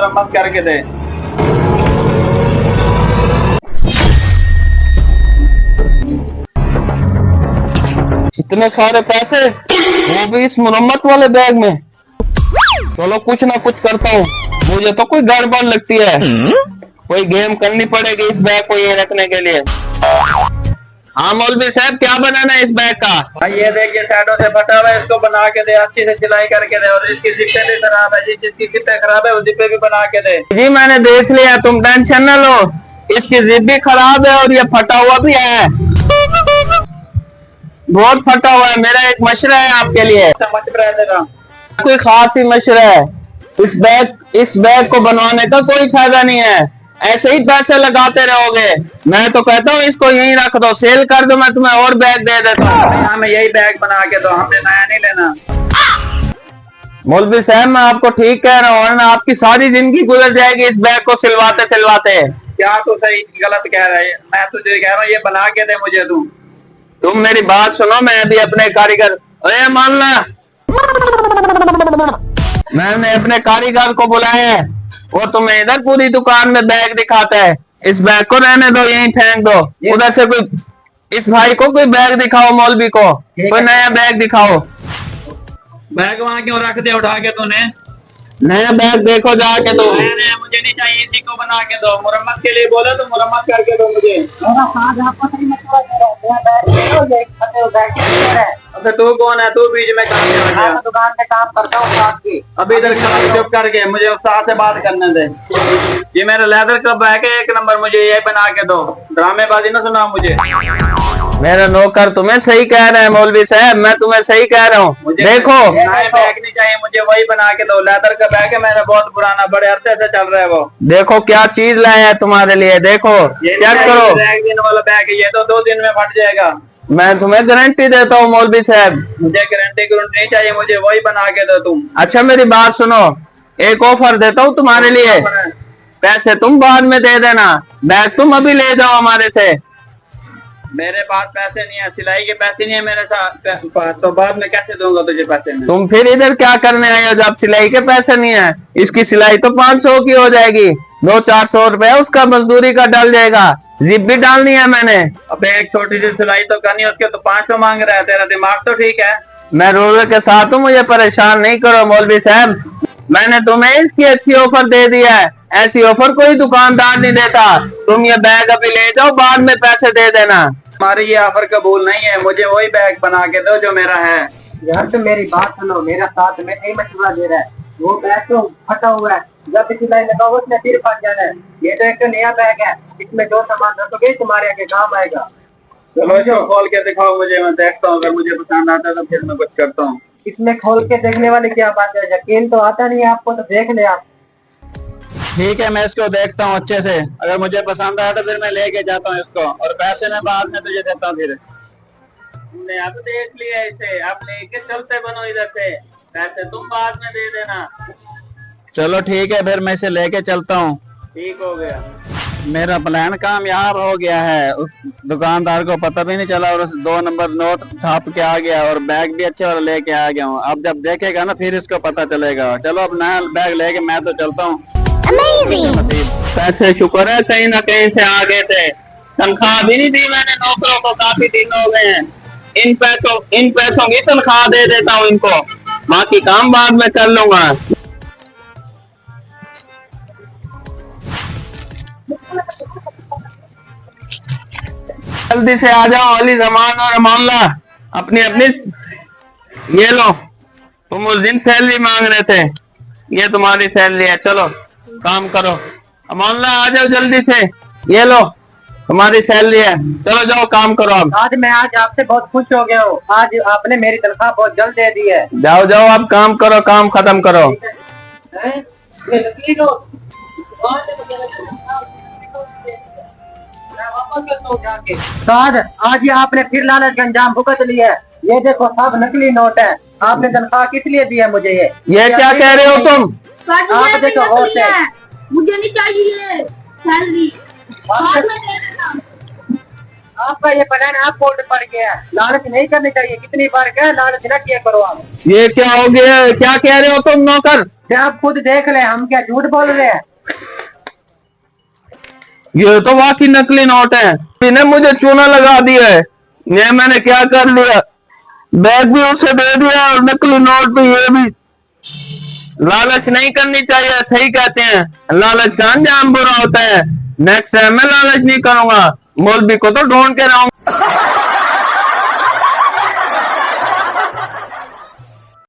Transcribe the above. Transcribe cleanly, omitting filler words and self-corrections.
मरम्मत करके दे। इतने सारे पैसे, वो भी इस मरम्मत वाले बैग में। चलो कुछ ना कुछ करता हूँ, मुझे तो कोई गड़बड़ लगती है। कोई गेम करनी पड़ेगी इस बैग को ये रखने के लिए। हाँ मौलवी साहब, क्या बनाना है इस बैग का? भाई ये देखिए साइडों से फटा हुआ है, इसको बना के दे, अच्छी से सिलाई करके दे। और इसकी जिप्पे भी खराब है जी, जिसकी जिप्पे खराब है वो जिप्पे भी बना के दे। जी मैंने देख लिया, तुम टेंशन न लो। इसकी जिप भी खराब है और ये फटा हुआ भी है, बहुत फटा हुआ है। मेरा एक मशवरा है आपके लिए। मशवरा है तेरा? कोई खास ही मशवरा है। इस बैग को बनवाने का कोई फायदा नहीं है, ऐसे ही पैसे लगाते रहोगे। मैं तो कहता हूँ इसको यहीं रख दो, सेल कर दो, मैं तुम्हें और बैग दे देता हूँ। हमें यही बैग बना के दो, हमने नया नहीं लेना। मौलवी साहब मैं आपको ठीक कह रहा हूँ, वरना आपकी सारी जिंदगी गुजर जाएगी इस बैग को सिलवाते सिलवाते। क्या तू सही गलत कह रहा है? मैं तुझे कह रहा हूँ ये बना के दे मुझे तू। तुम मेरी बात सुनो, मैं अभी अपने कारीगर, अरे मान ला, मैंने अपने कारीगर को बुलाया है, वो तुम्हें इधर पूरी दुकान में बैग दिखाता है। इस बैग को रहने दो, यहीं फेंक दो। उधर से कोई इस भाई को कोई बैग दिखाओ, मौलवी को कोई नया बैग दिखाओ। बैग वहां क्यों रख दे उठा के तूने? नया बैग देखो जाके तो। नहीं मुझे नहीं चाहिए, इसी को बना के दो। मुरम्मत के लिए बोले तो मुरम्मत करके दो मुझे। अबे तू कौन है? तू बीच में काम कर गया? दुकान पे काम करता हूँ आपकी। अभी इधर चुप करके मुझे उस्ताद से बात करने दे। ये मेरा लेदर का बैग है, एक नंबर, मुझे ये बना के दो। ड्रामेबाजी ना सुना मुझे। मेरा नौकर तुम्हें सही कह रहा है मौलवी साहब, मैं तुम्हें सही कह रहा हूँ। देखो नया बैग नहीं चाहिए मुझे, वही बना के दो। लेदर का बैग है मेरा, बहुत पुराना, बड़े अरसे से चल रहा है वो। देखो क्या चीज लाया है तुम्हारे लिए, देखो चेक करो। एक दिन वाला बैग है ये, तो 2 दिन में फट जाएगा। मैं तुम्हें गारंटी देता हूँ मौलवी साहब। मुझे गारंटी नहीं चाहिए, मुझे वही बना के दो तुम। अच्छा मेरी बात सुनो, एक ऑफर देता हूँ तुम्हारे लिए। पैसे तुम बाद में दे देना, बैग तुम अभी ले जाओ हमारे से। मेरे पास पैसे नहीं है, सिलाई के पैसे नहीं है मेरे साथ, तो बाद में कैसे दूंगा तुझे पैसे में? तुम फिर इधर क्या करने आए हो जब सिलाई के पैसे नहीं है? इसकी सिलाई तो 500 की हो जाएगी, 200-400 रुपए उसका मजदूरी का डल जाएगा। जिप भी डालनी है मैंने। अब एक छोटी सी सिलाई तो करनी है, उसके तो 500 मांग रहा है। तेरा दिमाग तो ठीक है? मैं रोजे के साथ हूँ, मुझे परेशान नहीं करो मौलवी साहब। मैंने तुम्हें इसकी अच्छी ऑफर दे दिया है, ऐसी ऑफर कोई दुकानदार नहीं देता। तुम ये बैग अभी ले जाओ, बाद में पैसे दे देना। हमारी ये ऑफर कबूल नहीं है, मुझे वही बैग बना के दो जो मेरा है। यार तो मेरी बात सुनो, मेरा साथ में यही मशवरा दे रहा है। वो बैग तो फटा हुआ है, जब सिलाई लगाओ उसने फिर फट जाना है। ये तो एक तो नया बैग है, इसमें जो सामान रखोगे तुम्हारे आगे काम आएगा। चलो जो खोल के दिखाओ मुझे, मैं देखता हूँ, अगर मुझे पसंद आता है तो फिर मैं कुछ करता हूँ। इसमें खोल के देखने वाली क्या बात है? यकीन तो आता नहीं आपको, तो देख ले आप। ठीक है मैं इसको देखता हूँ अच्छे से, अगर मुझे पसंद आया तो फिर मैं लेके जाता हूँ इसको, और पैसे मैं बाद में तुझे देता हूँ। फिर तुमने अब देख लिया इसे, अब लेके चलते बनो इधर से, पैसे तुम बाद में दे देना। चलो ठीक है, फिर मैं इसे लेके चलता हूँ। ठीक हो गया, मेरा प्लान कामयाब हो गया है। उस दुकानदार को पता भी नहीं चला और उस 2 नंबर नोट छाप के आ गया, और बैग भी अच्छे वाला लेके आ गया हूँ। अब जब देखेगा ना फिर इसको पता चलेगा। चलो अब नया बैग लेके मैं तो चलता हूँ। पैसे शुक्र है कहीं ना कहीं से आ गए थे। तनख्वाह भी नहीं दी मैंने नौकरों को, काफी दिन हो गए हैं। इन पैसों की तनख्वाह दे देता हूँ इनको, बाकी काम बाद में कर लूंगा। जल्दी से आ जाओ अली जमान और मामला, अपनी अपनी ये लो। तुम उस दिन सैलरी मांग रहे थे, ये तुम्हारी सैलरी है, चलो काम करो। अमानला आ जाओ जल्दी से, ये लो तुम्हारी सैलरी है, चलो जाओ काम करो। अब आज आपसे बहुत खुश हो गया हूँ, आज आपने मेरी तनख्वाह बहुत जल्द दे दी है। जाओ जाओ अब काम करो, काम खत्म करो। आज ये आपने फिर लालच का अंजाम भुगत लिया है। ये देखो सब नकली नोट है। आपने तनख्वाह किस लिए दी है मुझे? ये क्या कह रहे हो तुम? आप देखो होश है। मुझे नहीं चाहिए सैलरी, बाद में दे देना। आपका ये प्लान आप बोर्ड पड़ गया है। लालच नहीं करनी चाहिए, कितनी बार क्या लालच न किया करो आप। ये क्या हो गया? क्या कह रहे हो तुम नौकर? क्या आप खुद देख ले, हम क्या झूठ बोल रहे हैं? ये तो वाकई नकली नोट है। इन्हें मुझे चूना लगा दिया है। ये मैंने क्या कर लिया, बैग भी उसे दे दिया और नकली नोट भी। ये भी लालच नहीं करनी चाहिए, सही कहते हैं, लालच का अंजाम बुरा होता है। नेक्स्ट टाइम मैं लालच नहीं करूंगा, मौलवी को तो ढूंढ के रहूंगा।